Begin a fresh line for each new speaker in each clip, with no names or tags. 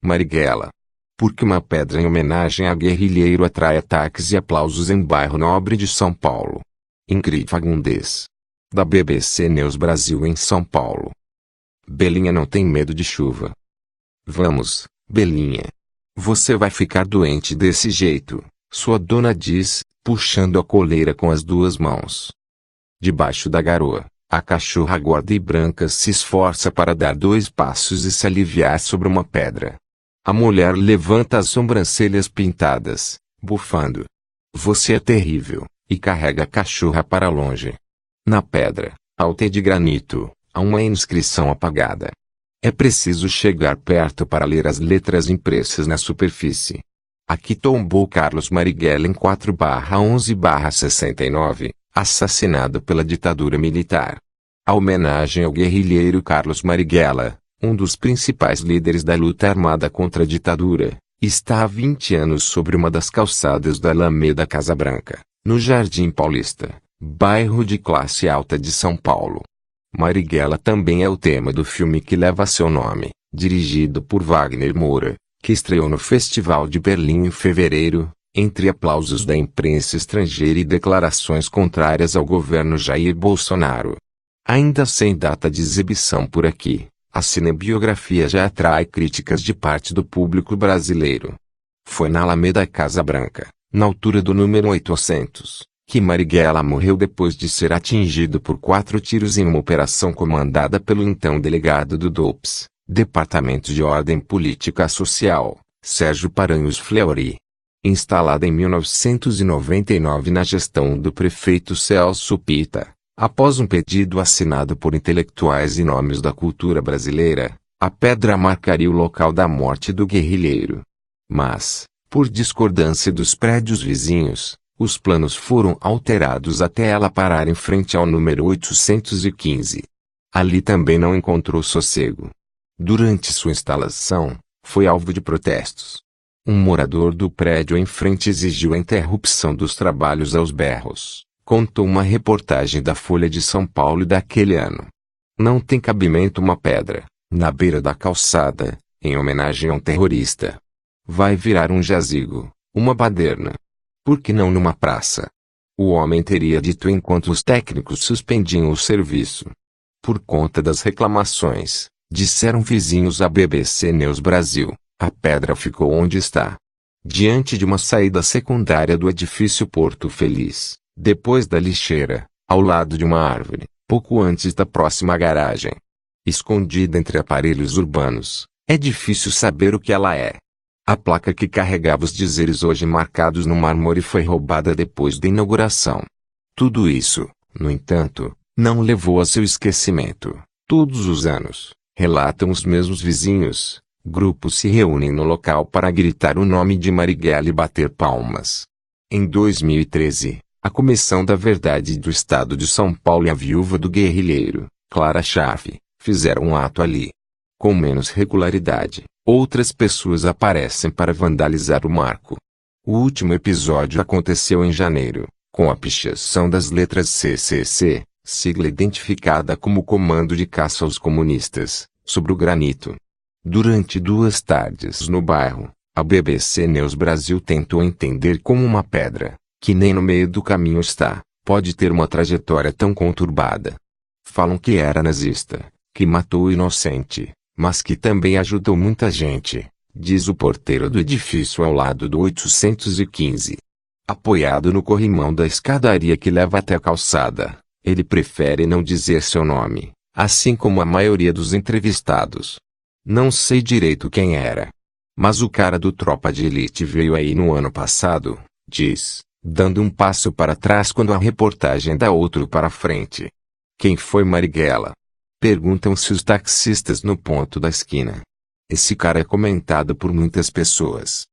Marighella. Porque uma pedra em homenagem a guerrilheiro atrai ataques e aplausos em bairro nobre de São Paulo. Ingrid Fagundes. Da BBC News Brasil em São Paulo. Belinha não tem medo de chuva. Vamos, Belinha. Você vai ficar doente desse jeito, sua dona diz, puxando a coleira com as duas mãos. Debaixo da garoa, a cachorra gorda e branca se esforça para dar 2 passos e se aliviar sobre uma pedra. A mulher levanta as sobrancelhas pintadas, bufando. Você é terrível, e carrega a cachorra para longe. Na pedra, alta e de granito, há uma inscrição apagada. É preciso chegar perto para ler as letras impressas na superfície. Aqui tombou Carlos Marighella em 4/11/69, assassinado pela ditadura militar. A homenagem ao guerrilheiro Carlos Marighella, um dos principais líderes da luta armada contra a ditadura, está há 20 anos sobre uma das calçadas da Alameda Casa Branca, no Jardim Paulista, bairro de classe alta de São Paulo. Marighella também é o tema do filme que leva seu nome, dirigido por Wagner Moura, que estreou no Festival de Berlim em fevereiro, entre aplausos da imprensa estrangeira e declarações contrárias ao governo Jair Bolsonaro. Ainda sem data de exibição por aqui, a cinebiografia já atrai críticas de parte do público brasileiro. Foi na Alameda Casa Branca, na altura do número 800, que Marighella morreu depois de ser atingido por 4 tiros em uma operação comandada pelo então delegado do DOPS, Departamento de Ordem Política Social, Sérgio Paranhos Fleury. Instalada em 1999 na gestão do prefeito Celso Pitta, após um pedido assinado por intelectuais e nomes da cultura brasileira, a pedra marcaria o local da morte do guerrilheiro. Mas, por discordância dos prédios vizinhos, os planos foram alterados até ela parar em frente ao número 815. Ali também não encontrou sossego. Durante sua instalação, foi alvo de protestos. Um morador do prédio em frente exigiu a interrupção dos trabalhos aos berros, contou uma reportagem da Folha de São Paulo daquele ano. Não tem cabimento uma pedra, na beira da calçada, em homenagem a um terrorista. Vai virar um jazigo, uma baderna. Por que não numa praça? O homem teria dito enquanto os técnicos suspendiam o serviço. Por conta das reclamações, disseram vizinhos à BBC News Brasil, a pedra ficou onde está. Diante de uma saída secundária do edifício Porto Feliz, depois da lixeira, ao lado de uma árvore, pouco antes da próxima garagem. Escondida entre aparelhos urbanos, é difícil saber o que ela é. A placa que carregava os dizeres hoje marcados no mármore foi roubada depois da inauguração. Tudo isso, no entanto, não levou a seu esquecimento. Todos os anos, relatam os mesmos vizinhos, grupos se reúnem no local para gritar o nome de Marighella e bater palmas. Em 2013, a Comissão da Verdade do Estado de São Paulo e a viúva do guerrilheiro, Clara Chafe, fizeram um ato ali. Com menos regularidade, outras pessoas aparecem para vandalizar o marco. O último episódio aconteceu em janeiro, com a pichação das letras CCC, sigla identificada como Comando de Caça aos Comunistas, sobre o granito. Durante 2 tardes no bairro, a BBC News Brasil tentou entender como uma pedra, que nem no meio do caminho está, pode ter uma trajetória tão conturbada. Falam que era nazista, que matou o inocente, mas que também ajudou muita gente, diz o porteiro do edifício ao lado do 815. Apoiado no corrimão da escadaria que leva até a calçada, ele prefere não dizer seu nome, assim como a maioria dos entrevistados. Não sei direito quem era. Mas o cara do Tropa de Elite veio aí no ano passado, diz, dando um passo para trás quando a reportagem dá outro para frente. Quem foi Marighella? Perguntam-se os taxistas no ponto da esquina. Esse cara é comentado por muitas pessoas.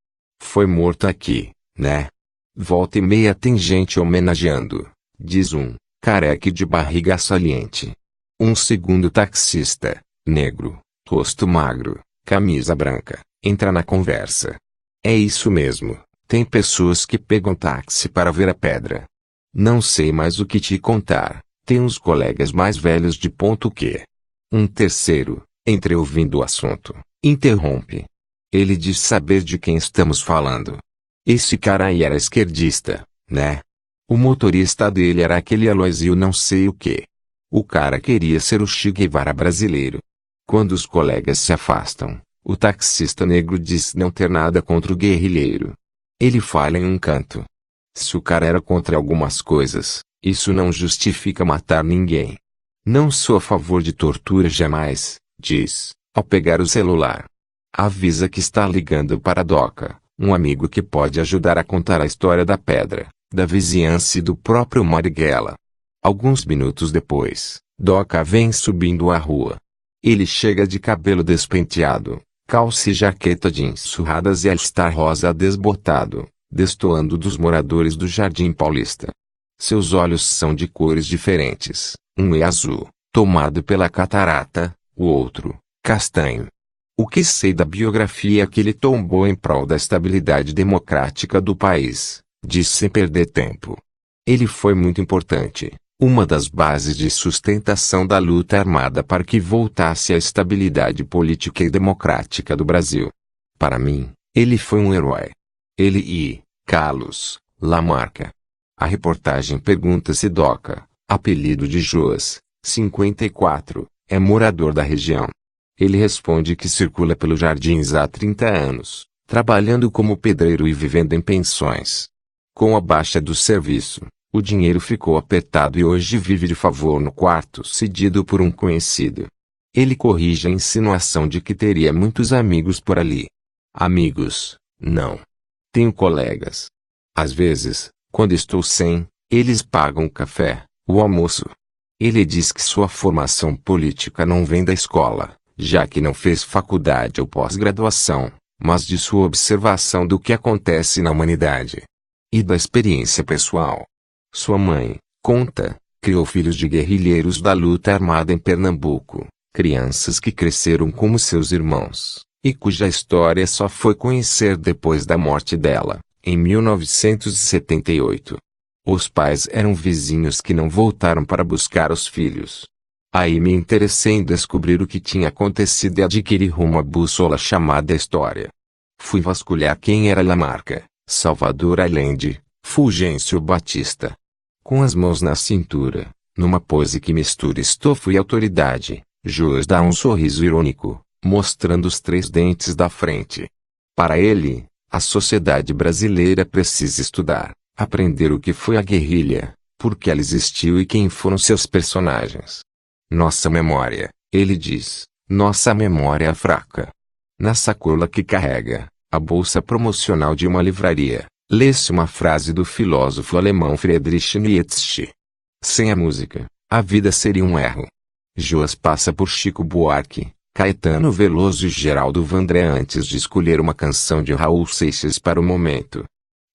Foi morto aqui, né? Volta e meia tem gente homenageando, diz um, careca e de barriga saliente. Um segundo taxista, negro, rosto magro, camisa branca, entra na conversa. É isso mesmo, tem pessoas que pegam táxi para ver a pedra. Não sei mais o que te contar, tem uns colegas mais velhos de ponto que. Um terceiro, entreouvindo o assunto, interrompe. Ele diz saber de quem estamos falando. Esse cara aí era esquerdista, né? O motorista dele era aquele Aloysio não sei o quê. O cara queria ser o Che Guevara brasileiro. Quando os colegas se afastam, o taxista negro diz não ter nada contra o guerrilheiro. Ele fala em um canto. Se o cara era contra algumas coisas, isso não justifica matar ninguém. Não sou a favor de tortura jamais, diz, ao pegar o celular. Avisa que está ligando para Doca, um amigo que pode ajudar a contar a história da pedra, da vizinhança e do próprio Marighella. Alguns minutos depois, Doca vem subindo a rua. Ele chega de cabelo despenteado, calça e jaqueta jeans surradas e all-star rosa desbotado, destoando dos moradores do Jardim Paulista. Seus olhos são de cores diferentes, um é azul, tomado pela catarata, o outro, castanho. O que sei da biografia é que ele tombou em prol da estabilidade democrática do país, diz sem perder tempo. Ele foi muito importante, uma das bases de sustentação da luta armada para que voltasse a estabilidade política e democrática do Brasil. Para mim, ele foi um herói. Ele e Carlos Lamarca. A reportagem pergunta se Doca, apelido de Joas, 54, é morador da região. Ele responde que circula pelos jardins há 30 anos, trabalhando como pedreiro e vivendo em pensões. Com a baixa do serviço, o dinheiro ficou apertado e hoje vive de favor no quarto cedido por um conhecido. Ele corrige a insinuação de que teria muitos amigos por ali. Amigos, não. Tenho colegas. Às vezes, quando estou sem, eles pagam o café, o almoço. Ele diz que sua formação política não vem da escola, já que não fez faculdade ou pós-graduação, mas de sua observação do que acontece na humanidade. E da experiência pessoal. Sua mãe, conta, criou filhos de guerrilheiros da luta armada em Pernambuco, crianças que cresceram como seus irmãos, e cuja história só foi conhecer depois da morte dela, em 1978. Os pais eram vizinhos que não voltaram para buscar os filhos. Aí me interessei em descobrir o que tinha acontecido e adquiri uma bússola chamada História. Fui vasculhar quem era Lamarca, Salvador Allende, Fulgêncio Batista. Com as mãos na cintura, numa pose que mistura estofo e autoridade, Joas dá um sorriso irônico, mostrando os 3 dentes da frente. Para ele, a sociedade brasileira precisa estudar, aprender o que foi a guerrilha, por que ela existiu e quem foram seus personagens. Nossa memória, ele diz, nossa memória é fraca. Na sacola que carrega, a bolsa promocional de uma livraria, lê-se uma frase do filósofo alemão Friedrich Nietzsche. Sem a música, a vida seria um erro. Joas passa por Chico Buarque, Caetano Veloso e Geraldo Vandré antes de escolher uma canção de Raul Seixas para o momento.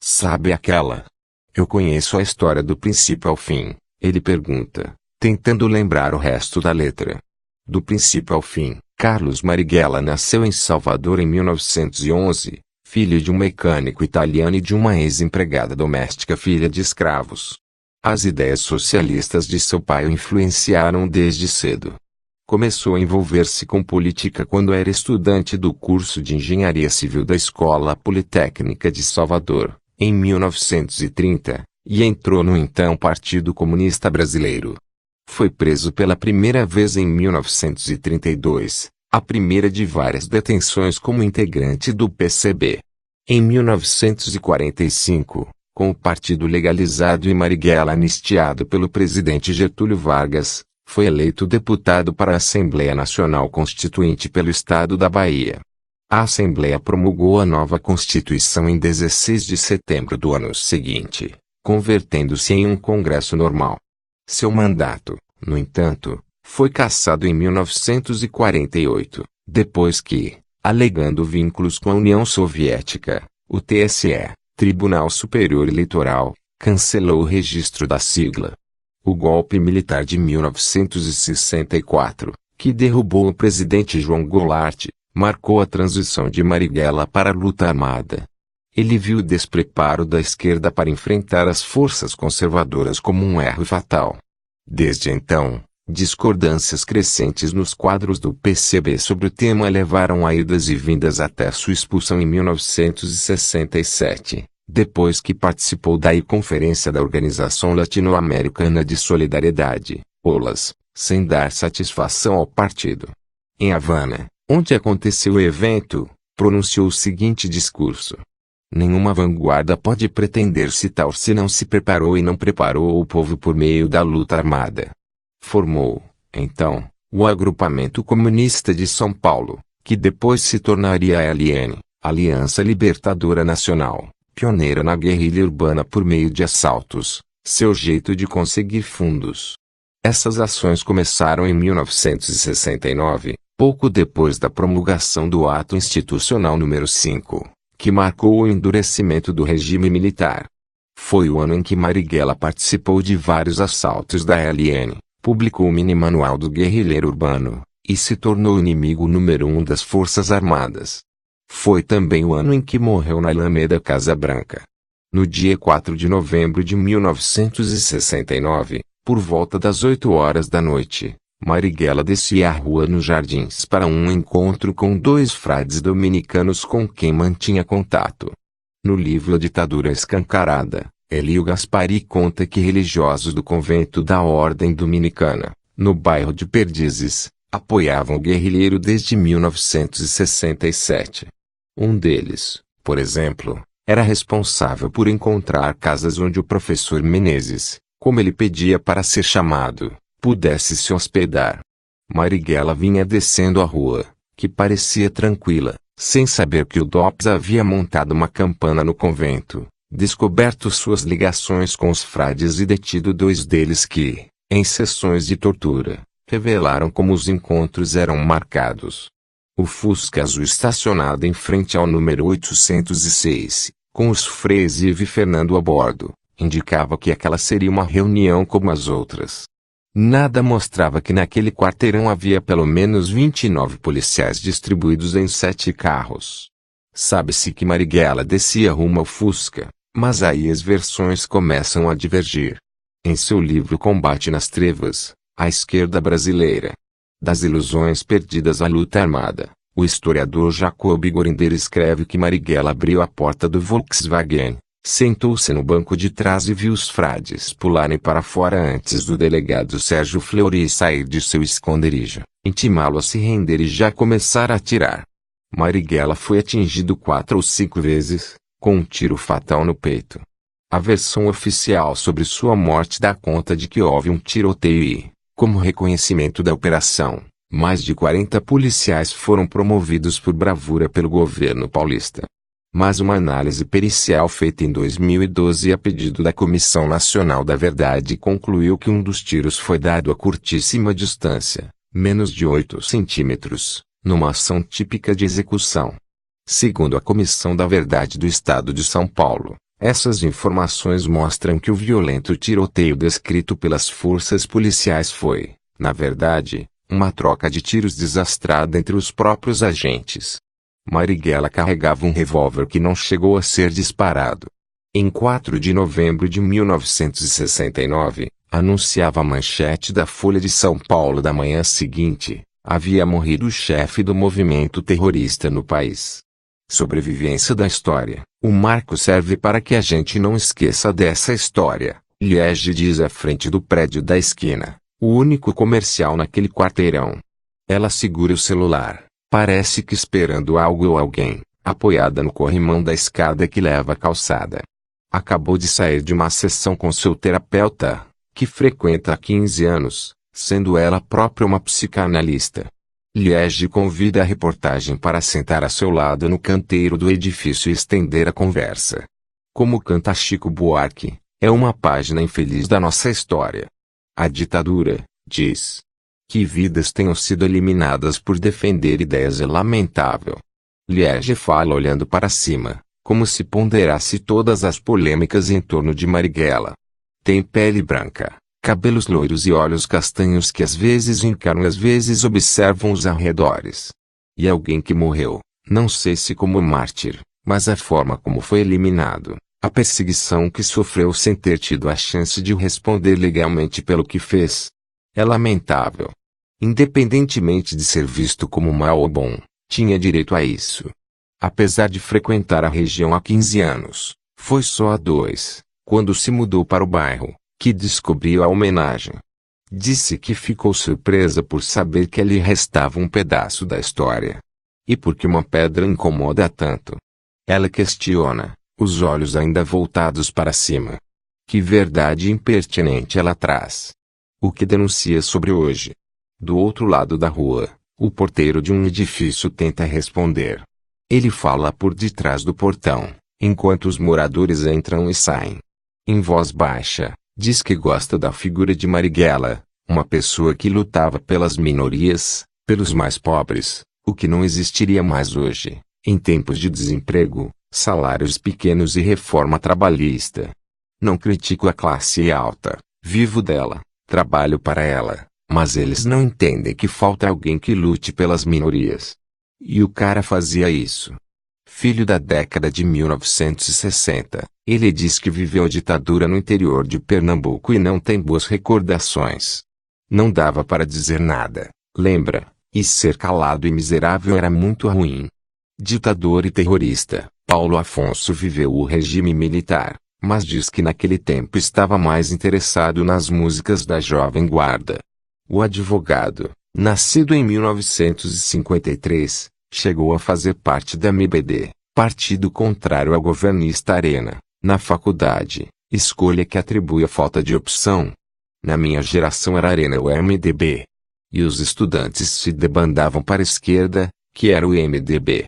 Sabe aquela? Eu conheço a história do princípio ao fim, ele pergunta, tentando lembrar o resto da letra. Do princípio ao fim, Carlos Marighella nasceu em Salvador em 1911, filho de um mecânico italiano e de uma ex-empregada doméstica filha de escravos. As ideias socialistas de seu pai o influenciaram desde cedo. Começou a envolver-se com política quando era estudante do curso de Engenharia Civil da Escola Politécnica de Salvador, em 1930, e entrou no então Partido Comunista Brasileiro. Foi preso pela primeira vez em 1932, a primeira de várias detenções como integrante do PCB. Em 1945, com o partido legalizado e Marighella anistiado pelo presidente Getúlio Vargas, foi eleito deputado para a Assembleia Nacional Constituinte pelo estado da Bahia. A Assembleia promulgou a nova Constituição em 16 de setembro do ano seguinte, convertendo-se em um Congresso normal. Seu mandato, no entanto, foi cassado em 1948, depois que, alegando vínculos com a União Soviética, o TSE, Tribunal Superior Eleitoral, cancelou o registro da sigla. O golpe militar de 1964, que derrubou o presidente João Goulart, marcou a transição de Marighella para a luta armada. Ele viu o despreparo da esquerda para enfrentar as forças conservadoras como um erro fatal. Desde então, Discordâncias crescentes nos quadros do PCB sobre o tema levaram a idas e vindas até sua expulsão em 1967, depois que participou da Conferência da Organização Latino-Americana de Solidariedade, OLAS, sem dar satisfação ao partido. Em Havana, onde aconteceu o evento, pronunciou o seguinte discurso: nenhuma vanguarda pode pretender-se tal se não se preparou e não preparou o povo por meio da luta armada. Formou, então, o Agrupamento Comunista de São Paulo, que depois se tornaria a ALN, Aliança Libertadora Nacional, pioneira na guerrilha urbana por meio de assaltos, seu jeito de conseguir fundos. Essas ações começaram em 1969, pouco depois da promulgação do Ato Institucional número 5, que marcou o endurecimento do regime militar. Foi o ano em que Marighella participou de vários assaltos da ALN, publicou o mini manual do guerrilheiro urbano, e se tornou o inimigo número 1 das Forças Armadas. Foi também o ano em que morreu na Alameda Casa Branca. No dia 4 de novembro de 1969, por volta das 8 horas da noite, Marighella descia a rua nos Jardins para um encontro com 2 frades dominicanos com quem mantinha contato. No livro A Ditadura Escancarada, Elio Gaspari conta que religiosos do convento da Ordem Dominicana, no bairro de Perdizes, apoiavam o guerrilheiro desde 1967. Um deles, por exemplo, era responsável por encontrar casas onde o professor Menezes, como ele pedia para ser chamado, pudesse se hospedar. Marighella vinha descendo a rua, que parecia tranquila, sem saber que o DOPS havia montado uma campana no convento, descoberto suas ligações com os frades e detido 2 deles que, em sessões de tortura, revelaram como os encontros eram marcados. O Fusca azul estacionado em frente ao número 806, com os Freis Ive e Fernando a bordo, indicava que aquela seria uma reunião como as outras. Nada mostrava que naquele quarteirão havia pelo menos 29 policiais distribuídos em 7 carros. Sabe-se que Marighella descia rumo ao Fusca, mas aí as versões começam a divergir. Em seu livro Combate nas Trevas, A Esquerda Brasileira, das ilusões perdidas à luta armada, o historiador Jacob Gorinder escreve que Marighella abriu a porta do Volkswagen, sentou-se no banco de trás e viu os frades pularem para fora antes do delegado Sérgio Fleury sair de seu esconderijo, intimá-lo a se render e já começar a atirar. Marighella foi atingido 4 ou 5 vezes, com um tiro fatal no peito. A versão oficial sobre sua morte dá conta de que houve um tiroteio e, como reconhecimento da operação, mais de 40 policiais foram promovidos por bravura pelo governo paulista. Mas uma análise pericial feita em 2012 a pedido da Comissão Nacional da Verdade concluiu que um dos tiros foi dado a curtíssima distância, menos de 8 centímetros, numa ação típica de execução. Segundo a Comissão da Verdade do Estado de São Paulo, essas informações mostram que o violento tiroteio descrito pelas forças policiais foi, na verdade, uma troca de tiros desastrada entre os próprios agentes. Marighella carregava um revólver que não chegou a ser disparado. Em 4 de novembro de 1969, anunciava a manchete da Folha de São Paulo da manhã seguinte, havia morrido o chefe do movimento terrorista no país. Sobrevivência da história. O marco serve para que a gente não esqueça dessa história. Liege diz à frente do prédio da esquina, o único comercial naquele quarteirão. Ela segura o celular, parece que esperando algo ou alguém, apoiada no corrimão da escada que leva à calçada. Acabou de sair de uma sessão com seu terapeuta, que frequenta há 15 anos, sendo ela própria uma psicanalista. Liege convida a reportagem para sentar a seu lado no canteiro do edifício e estender a conversa. Como canta Chico Buarque, é uma página infeliz da nossa história. A ditadura, diz. Que vidas tenham sido eliminadas por defender ideias é lamentável. Liege fala olhando para cima, como se ponderasse todas as polêmicas em torno de Marighella. Tem pele branca, cabelos loiros e olhos castanhos que às vezes encaram e às vezes observam os arredores. E alguém que morreu, não sei se como mártir, mas a forma como foi eliminado, a perseguição que sofreu sem ter tido a chance de responder legalmente pelo que fez. É lamentável. Independentemente de ser visto como mal ou bom, tinha direito a isso. Apesar de frequentar a região há 15 anos, foi só há 2, quando se mudou para o bairro, que descobriu a homenagem. Disse que ficou surpresa por saber que lhe restava um pedaço da história. E por que uma pedra incomoda tanto? Ela questiona, os olhos ainda voltados para cima. Que verdade impertinente ela traz. O que denuncia sobre hoje? Do outro lado da rua, o porteiro de um edifício tenta responder. Ele fala por detrás do portão, enquanto os moradores entram e saem. Em voz baixa, diz que gosta da figura de Marighella, uma pessoa que lutava pelas minorias, pelos mais pobres, o que não existiria mais hoje, em tempos de desemprego, salários pequenos e reforma trabalhista. Não critico a classe alta, vivo dela, trabalho para ela, mas eles não entendem que falta alguém que lute pelas minorias. E o cara fazia isso. Filho da década de 1960, ele diz que viveu a ditadura no interior de Pernambuco e não tem boas recordações. Não dava para dizer nada, lembra, e ser calado e miserável era muito ruim. Ditador e terrorista, Paulo Afonso viveu o regime militar, mas diz que naquele tempo estava mais interessado nas músicas da Jovem Guarda. O advogado, nascido em 1953, chegou a fazer parte da MBD, partido contrário ao governista Arena, na faculdade, escolha que atribui a falta de opção. Na minha geração era Arena ou MDB. E os estudantes se debandavam para a esquerda, que era o MDB.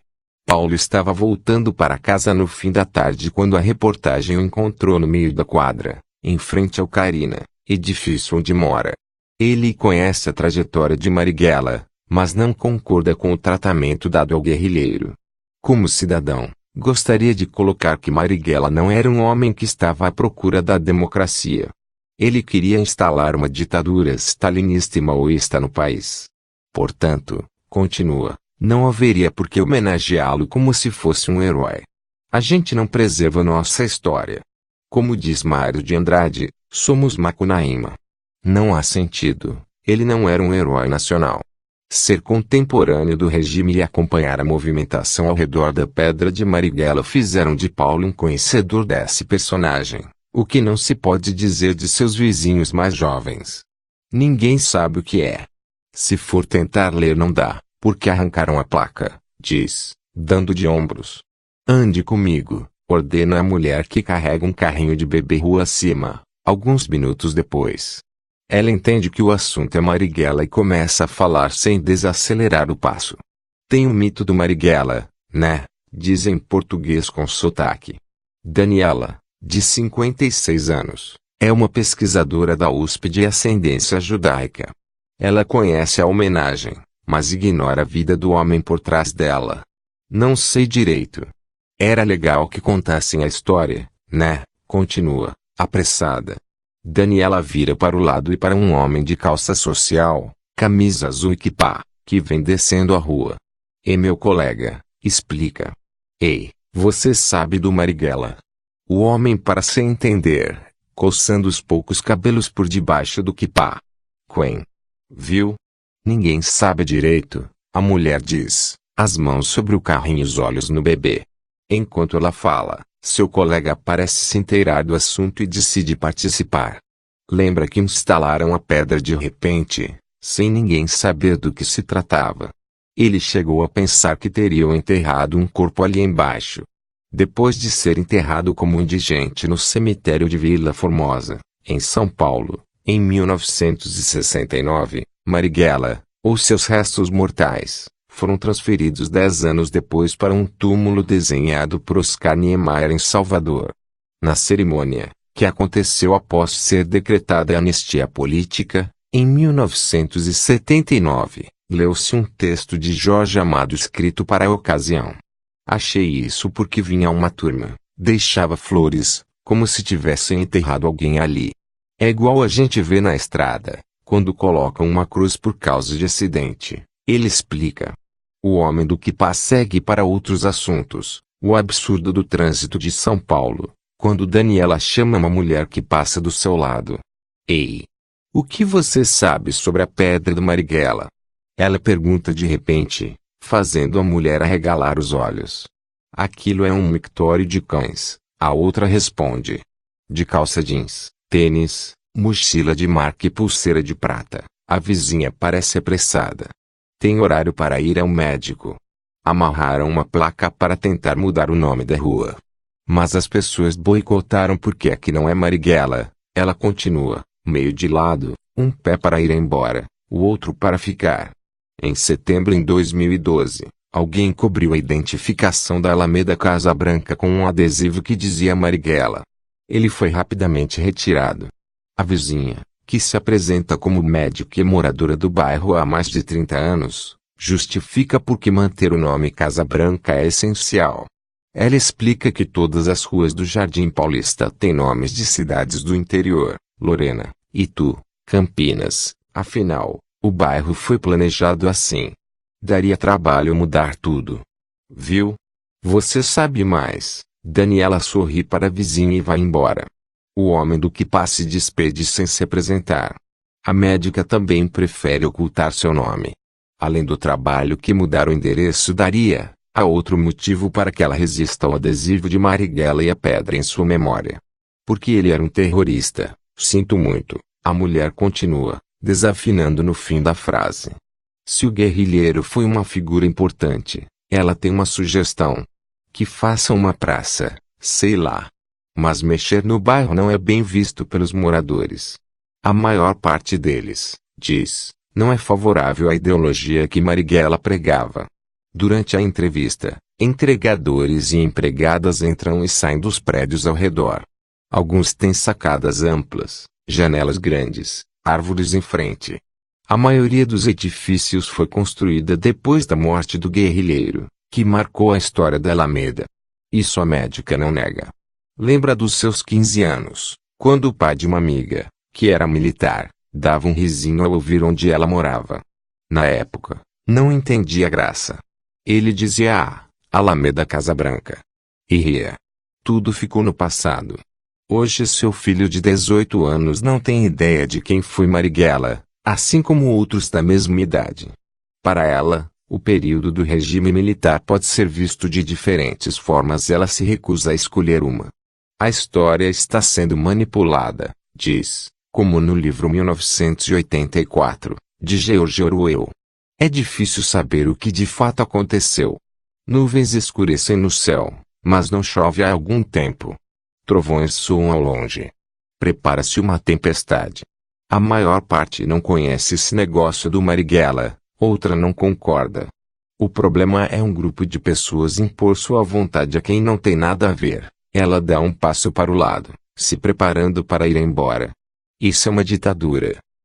Paulo estava voltando para casa no fim da tarde quando a reportagem o encontrou no meio da quadra, em frente ao Carina, edifício onde mora. Ele conhece a trajetória de Marighella, mas não concorda com o tratamento dado ao guerrilheiro. Como cidadão, gostaria de colocar que Marighella não era um homem que estava à procura da democracia. Ele queria instalar uma ditadura stalinista e maoísta no país. Portanto, continua, não haveria por que homenageá-lo como se fosse um herói. A gente não preserva nossa história. Como diz Mário de Andrade, somos Macunaíma. Não há sentido, ele não era um herói nacional. Ser contemporâneo do regime e acompanhar a movimentação ao redor da pedra de Marighella fizeram de Paulo um conhecedor desse personagem, o que não se pode dizer de seus vizinhos mais jovens. Ninguém sabe o que é. Se for tentar ler não dá, porque arrancaram a placa, diz, dando de ombros. Ande comigo, ordena a mulher que carrega um carrinho de bebê rua acima, alguns minutos depois. Ela entende que o assunto é Marighella e começa a falar sem desacelerar o passo. Tem o mito do Marighella, né? Diz em português com sotaque. Daniela, de 56 anos, é uma pesquisadora da USP de ascendência judaica. Ela conhece a homenagem, mas ignora a vida do homem por trás dela. Não sei direito. Era legal que contassem a história, né? Continua, apressada. Daniela vira para o lado e para um homem de calça social, camisa azul e quipá, que vem descendo a rua. E meu colega, explica. Ei, você sabe do Marighella? O homem para se entender, coçando os poucos cabelos por debaixo do quipá. Quen. Viu? Ninguém sabe direito, a mulher diz, as mãos sobre o carrinho e os olhos no bebê. Enquanto ela fala, seu colega parece se inteirar do assunto e decide participar. Lembra que instalaram a pedra de repente, sem ninguém saber do que se tratava. Ele chegou a pensar que teriam enterrado um corpo ali embaixo. Depois de ser enterrado como indigente no cemitério de Vila Formosa, em São Paulo, em 1969, Marighella, ou seus restos mortais, foram transferidos 10 anos depois para um túmulo desenhado por Oscar Niemeyer em Salvador. Na cerimônia, que aconteceu após ser decretada a anistia política, em 1979, leu-se um texto de Jorge Amado escrito para a ocasião. Achei isso porque vinha uma turma, deixava flores, como se tivessem enterrado alguém ali. É igual a gente vê na estrada, quando colocam uma cruz por causa de acidente, ele explica. O homem do quipá segue para outros assuntos, o absurdo do trânsito de São Paulo, quando Daniela chama uma mulher que passa do seu lado. Ei! O que você sabe sobre a pedra do Marighella? Ela pergunta de repente, fazendo a mulher arregalar os olhos. Aquilo é um mictório de cães, a outra responde. De calça jeans, tênis, mochila de marca e pulseira de prata, a vizinha parece apressada. Tem horário para ir ao médico. Amarraram uma placa para tentar mudar o nome da rua. Mas as pessoas boicotaram porque aqui não é Marighella. Ela continua, meio de lado, um pé para ir embora, o outro para ficar. Em setembro de 2012, alguém cobriu a identificação da Alameda Casa Branca com um adesivo que dizia Marighella. Ele foi rapidamente retirado. A vizinha, que se apresenta como médica e moradora do bairro há mais de 30 anos, justifica por que manter o nome Casa Branca é essencial. Ela explica que todas as ruas do Jardim Paulista têm nomes de cidades do interior, Lorena, Itu, Campinas, afinal, o bairro foi planejado assim. Daria trabalho mudar tudo. Viu? Você sabe mais. Daniela sorri para a vizinha e vai embora. O homem do que passe despede sem se apresentar. A médica também prefere ocultar seu nome. Além do trabalho que mudar o endereço daria, há outro motivo para que ela resista ao adesivo de Marighella e a pedra em sua memória. Porque ele era um terrorista. Sinto muito, a mulher continua, desafinando no fim da frase. Se o guerrilheiro foi uma figura importante, ela tem uma sugestão. Que faça uma praça, sei lá. Mas mexer no bairro não é bem visto pelos moradores. A maior parte deles, diz, não é favorável à ideologia que Marighella pregava. Durante a entrevista, entregadores e empregadas entram e saem dos prédios ao redor. Alguns têm sacadas amplas, janelas grandes, árvores em frente. A maioria dos edifícios foi construída depois da morte do guerrilheiro, que marcou a história da Alameda. Isso a médica não nega. Lembra dos seus 15 anos, quando o pai de uma amiga, que era militar, dava um risinho ao ouvir onde ela morava. Na época, não entendia a graça. Ele dizia Alameda Casa Branca. E ria. Tudo ficou no passado. Hoje seu filho de 18 anos não tem ideia de quem foi Marighella, assim como outros da mesma idade. Para ela, o período do regime militar pode ser visto de diferentes formas e ela se recusa a escolher uma. A história está sendo manipulada, diz, como no livro 1984, de George Orwell. É difícil saber o que de fato aconteceu. Nuvens escurecem no céu, mas não chove há algum tempo. Trovões soam ao longe. Prepara-se uma tempestade. A maior parte não conhece esse negócio do Marighella, outra não concorda. O problema é um grupo de pessoas impor sua vontade a quem não tem nada a ver. Ela dá um passo para o lado, se preparando para ir embora. Isso é uma ditadura.